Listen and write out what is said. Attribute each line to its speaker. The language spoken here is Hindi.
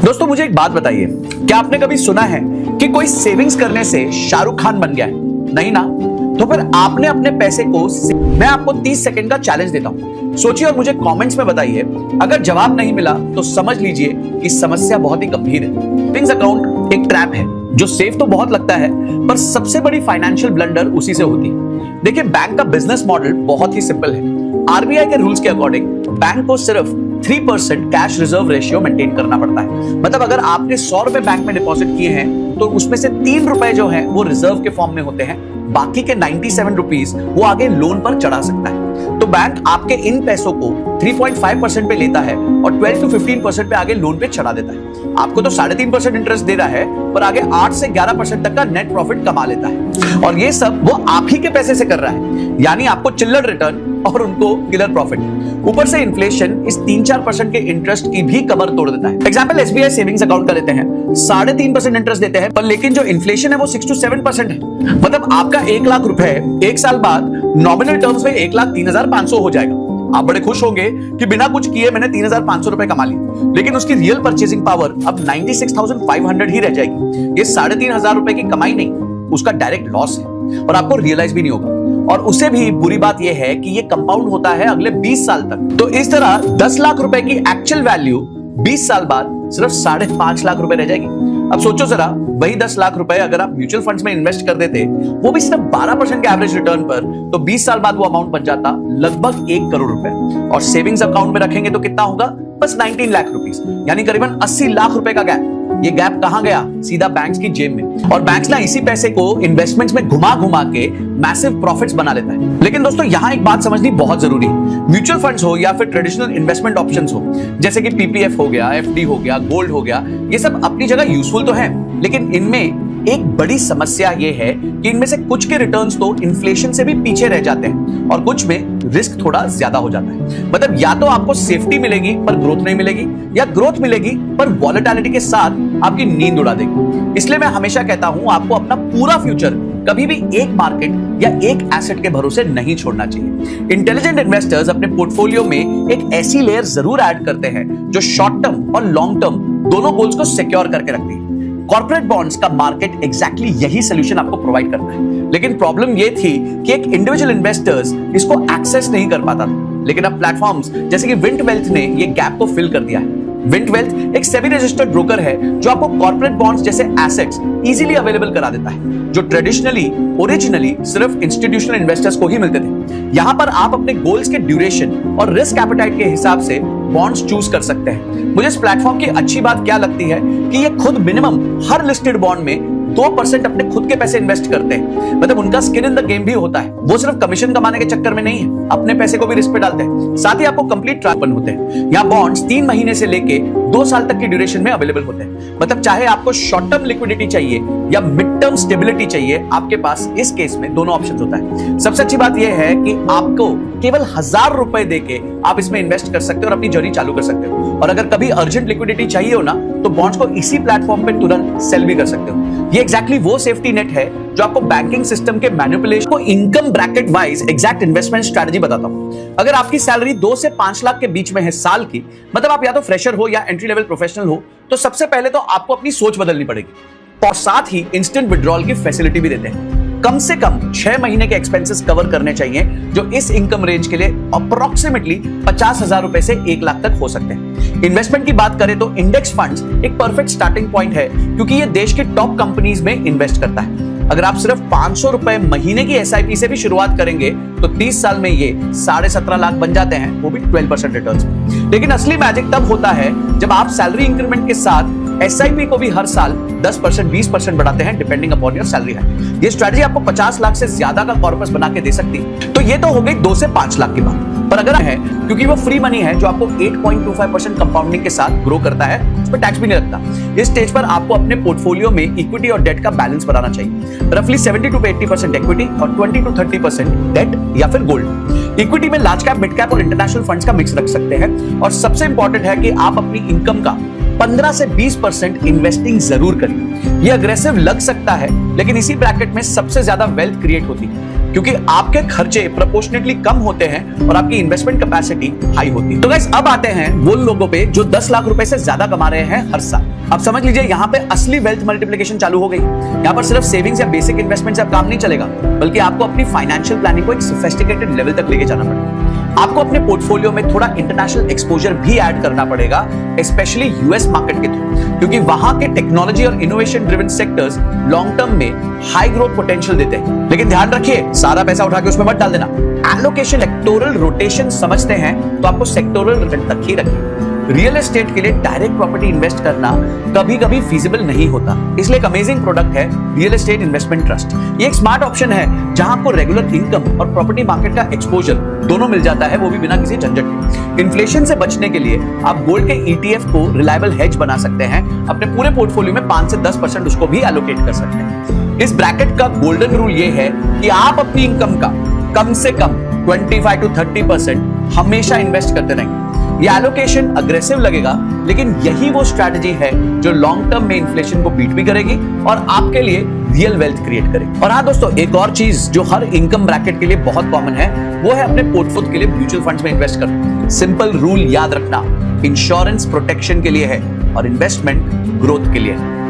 Speaker 1: दोस्तों मुझे एक बात बताइए, क्या आपने कभी सुना है कि कोई सेविंग्स करने से शाहरुख खान बन गया है? नहीं ना। तो फिर आपने अपने पैसे को, मैं आपको 30 सेकंड का चैलेंज देता हूं, सोचिए और मुझे कमेंट्स में बताइए। अगर जवाब नहीं मिला तो समझ लीजिए कि समस्या बहुत ही गंभीर है। सेविंग्स अकाउंट एक ट्रैप है जो सेफ तो बहुत लगता है, पर सबसे बड़ी फाइनेंशियल ब्लंडर उसी से होती है। देखिए, बैंक का बिजनेस मॉडल बहुत ही सिंपल है। आरबीआई के रूल्स के अकॉर्डिंग बैंक को सिर्फ 3% कैश रिजर्व रेशियो मेंटेन करना पड़ता है। मतलब अगर आपने 100 रुपए बैंक में डिपॉजिट किए हैं तो उसमें से 3 रुपए जो है वो रिजर्व के फॉर्म में होते हैं, बाकी के 97 रुपीस वो आगे लोन पर चढ़ा सकता है। तो बैंक आपके इन पैसों को 3.5% पे लेता है और 12 to 15% पे आगे लोन पे चढ़ा देता है। आपको तो 3.5% इंटरेस्ट दे रहा है, पर आगे 8 से 11% तक का नेट प्रॉफिट कमा लेता है। और ये सब वो आप ही के पैसे से कर रहा है, यानी आपको चिल्लर रिटर्न और उनको किलर प्रॉफिट। ऊपर से इन्फ्लेशन इस 3-4% के इंटरेस्ट की भी कमर तोड़ देता है। एग्जांपल एसबीआई सेविंग्स अकाउंट का लेते हैं, 3.5% इंटरेस्ट देते हैं, पर लेकिन जो इन्फ्लेशन है वो 6 to 7% है। मतलब आपका 1 लाख रुपए 1 साल बाद नॉमिनल टर्म्स में 1,03,500 हो जाएगा। आप बड़े खुश होंगे कि बिना कुछ किए मैंने 3,500 रुपए कमा लिए, लेकिन उसकी रियल परचेसिंग पावर अब 96,500 ही रह जाएगी। ये 3,500 रुपए की कमाई नहीं, उसका डायरेक्ट लॉस है और आपको रियलाइज भी नहीं होगा। और उसे भी बुरी बात यह है कि ये कंपाउंड होता है अगले 20 साल तक। तो इस तरह 10 लाख रुपए की एक्चुअल वैल्यू 20 साल बाद सिर्फ 5.5 लाख रुपए रह जाएगी। अब सोचो जरा, वही 10 लाख रुपए अगर आप म्यूचुअल फंड्स में इन्वेस्ट कर देते, वो भी सिर्फ 12% के एवरेज रिटर्न पर, तो 20 साल बाद वो अमाउंट बन जाता लगभग 1 करोड़ रुपए। और सेविंग्स अकाउंट में रखेंगे तो कितना होगा? बस 19 लाख रुपीस, यानी करीबन 80 लाख रुपए का गैप। ये गैप कहां गया? सीधा बैंक्स की जेब में। और बैंक्स ना इसी पैसे को इन्वेस्टमेंट्स में घुमा घुमा के मैसिव प्रॉफिट्स बना लेता है। लेकिन दोस्तों यहां एक बात समझनी बहुत जरूरी है। म्यूचुअल फंड्स हो या फिर ट्रेडिशनल इन्वेस्टमेंट ऑप्शंस हो, जैसे कि पीपीएफ हो गया, एफडी हो गया, गोल्ड हो गया, ये सब अपनी जगह यूजफुल तो है, लेकिन इनमें एक बड़ी समस्या यह है कि इनमें से कुछ के रिटर्न्स तो इन्फ्लेशन से भी पीछे रह जाते हैं और कुछ में रिस्क थोड़ा ज्यादा हो जाता है। मतलब या तो आपको सेफ्टी मिलेगी पर ग्रोथ नहीं मिलेगी, या ग्रोथ मिलेगी पर वॉलेटिलिटी के साथ आपकी नींद उड़ा देगी। इसलिए मैं हमेशा कहता हूं, आपको अपना पूरा फ्यूचर कभी भी एक मार्केट या एक एसेट के भरोसे नहीं छोड़ना चाहिए। इंटेलिजेंट इन्वेस्टर्स अपने पोर्टफोलियो में एक ऐसी लेयर जरूर ऐड करते हैं जो शॉर्ट टर्म और लॉन्ग टर्म दोनों गोल्स को सिक्योर करके रखती है। कॉर्पोरेट बॉन्ड्स का मार्केट एग्जैक्टली यही सोल्यूशन आपको प्रोवाइड करता है, लेकिन प्रॉब्लम ये थी कि एक इंडिविजुअल इन्वेस्टर्स इसको एक्सेस नहीं कर पाता था। लेकिन अब प्लेटफॉर्म्स जैसे कि विंट वेल्थ ने ये गैप को फिल कर दिया है। विंट वेल्थ एक सेबी रजिस्टर्ड ब्रोकर है जो आपको कॉर्पोरेट बॉन्ड्स जैसे एसेट्स इजीली अवेलेबल करा देता है, जो ट्रेडिशनली ओरिजिनली सिर्फ इंस्टीट्यूशनल इन्वेस्टर्स को ही मिलते थे। यहां पर आप अपने गोल्स के ड्यूरेशन और रिस्क एपेटाइट के हिसाब से बॉन्ड्स चूज कर सकते हैं। मुझे इस प्लेटफॉर्म की अच्छी बात क्या लगती है कि ये खुद मिनिमम हर लिस्टेड बॉन्ड में 2% अपने खुद के पैसे इन्वेस्ट करते हैं। मतलब उनका स्किन इन द गेम भी होता है। वो सिर्फ कमीशन कमाने के चक्कर में नहीं है, अपने पैसे को भी रिस्क पे डालते हैं। साथ ही आपको कंप्लीट ट्रांसफर होते हैं। यहाँ बॉन्ड्स 3 महीने से लेके 2 साल तक की ड्यूरेशन में अवेलेबल होते हैं। मतलब चाहे आपको शॉर्ट टर्म लिक्विडिटी चाहिए या मिड टर्म स्टेबिलिटी चाहिए, आपके पास इस केस में दोनों ऑप्शन होता है। सबसे अच्छी बात यह है कि आपको केवल 1000 रुपए देके आप इसमें इन्वेस्ट कर सकते हो और अपनी जर्नी चालू कर सकते हो। और अगर कभी अर्जेंट लिक्विडिटी चाहिए हो ना, तो बॉन्ड्स को इसी प्लेटफॉर्म पे तुरंत सेल भी कर सकते हो। ये एग्जैक्टली वो सेफ्टी नेट है जो आपको बैंकिंग सिस्टम के मैनिपुलेशन को income bracket wise exact investment strategy बताता हूं। अगर आपकी सैलरी 2 से 5 लाख के बीच में है साल की, मतलब आप या तो फ्रेशर हो या एंट्री लेवल प्रोफेशनल हो, तो सबसे पहले तो आपको अपनी सोच बदलनी पड़ेगी। और साथ ही इंस्टेंट विड्रॉल की फैसिलिटी भी देते हैं। कम से कम 6 महीने के एक्सपेंसेस कवर करने चाहिए, जो इस इनकम रेंज के लिए अप्रोक्सीमेटली 50,000 रुपए से 1 लाख तक हो सकते हैं। इन्वेस्टमेंट की बात करें तो इंडेक्स फंड्स एक परफेक्ट स्टार्टिंग पॉइंट है, क्योंकि ये देश के टॉप कंपनीज में इन्वेस्ट करता है। अगर आप सिर्फ 500 रुपए महीने की एसआईपी से भी शुरुआत करेंगे तो 30 साल में ये 17.5 लाख बन जाते हैं, वो भी 12% रिटर्न्स। लेकिन असली मैजिक तब होता है जब आप सैलरी इंक्रीमेंट के साथ एसआईपी को भी हर साल 10% 20% बढ़ाते हैं, depending upon your salary hike. ये स्ट्रेटजी आपको 50 लाख से ज्यादा का कॉर्पस बना के दे सकती है। तो ये तो हो गई 2 से 5 लाख की बात। पर अगर है, क्योंकि वो फ्री मनी है जो आपको 8.25% कंपाउंडिंग के साथ ग्रो करता है, उस पर टैक्स भी नहीं लगता। इस स्टेज पर आपको अपने पोर्टफोलियो में इक्विटी और डेट का बैलेंस बनाना चाहिए। रफली 70 to 80% इक्विटी और 20 to 30% डेट या फिर गोल्ड। इक्विटी में लार्ज कैप, मिड कैप और इंटरनेशनल फंड्स का मिक्स रख सकते हैं। और सबसे इंपॉर्टेंट है कि आप अपनी इनकम का 15 से 20% इन्वेस्टिंग जरूर करिए। ये अग्रेसिव लग सकता है, लेकिन इसी ब्रैकेट में सबसे ज्यादा वेल्थ क्रिएट होती है। क्योंकि आपके खर्चे प्रोपोर्शनेटली कम होते हैं और आपकी इन्वेस्टमेंट कैपेसिटी हाई होती है। तो गाइस अब आते हैं वो लोगों पे जो 10 लाख रुपए से ज्यादा कमा रहे हैं हर साल। अब समझ लीजिए यहाँ पे असली वेल्थ मल्टीप्लिकेशन चालू हो गई। यहाँ पर सिर्फ सेविंग्स या बेसिक इन्वेस्टमेंट से अब काम नहीं चलेगा, बल्कि आपको अपनी फाइनेंशियल प्लानिंग को एक सोफिस्टिकेटेड लेवल तक लेके जाना पड़ेगा। आपको अपने पोर्टफोलियो में थोड़ा इंटरनेशनल एक्सपोजर भी ऐड करना पड़ेगा, स्पेशली यूएस मार्केट के थ्रू, क्योंकि वहां के टेक्नोलॉजी और innovation driven sectors long term में हाई ग्रोथ पोटेंशियल देते हैं। लेकिन ध्यान रखिए, सारा पैसा उठा के उसमें मत डाल देना। एलोकेशन, सेक्टोरल रोटेशन समझते हैं तो आपको सेक्टोरल रिटर्न तक ही रखिए। रियल एस्टेट के लिए डायरेक्ट प्रॉपर्टी इन्वेस्ट करना कभी कभी फीजिबल नहीं होता, इसलिए एक अमेजिंग प्रोडक्ट है रियल एस्टेट इन्वेस्टमेंट ट्रस्ट। ये एक स्मार्ट ऑप्शन है जहां आपको रेगुलर इनकम और प्रॉपर्टी मार्केट का एक्सपोजर दोनों मिल जाता है, वो भी बिना किसी झंझट के। इन्फ्लेशन से बचने के लिए आप गोल्ड के ईटीएफ को रिलायबल हेज बना सकते हैं। अपने पूरे पोर्टफोलियो में 5 से 10% उसको भी एलोकेट कर सकते हैं। इस ब्रैकेट का गोल्डन रूल ये है कि आप अपनी इनकम का कम से कम 25 to 30% हमेशा इन्वेस्ट करते रहेंगे। ये एलोकेशन अग्रेसिव लगेगा, लेकिन यही वो स्ट्रैटेजी है जो लॉन्ग टर्म में इन्फ्लेशन को बीट भी करेगी और आपके लिए रियल वेल्थ क्रिएट करेगी। और हाँ दोस्तों, एक और चीज जो हर इनकम ब्रैकेट के लिए बहुत कॉमन है, वो है अपने पोर्टफोलियो के लिए म्यूचुअल फंड्स में इन्वेस्ट करना। सिंपल रूल याद रखना, इंश्योरेंस प्रोटेक्शन के लिए है और इन्वेस्टमेंट ग्रोथ के लिए है।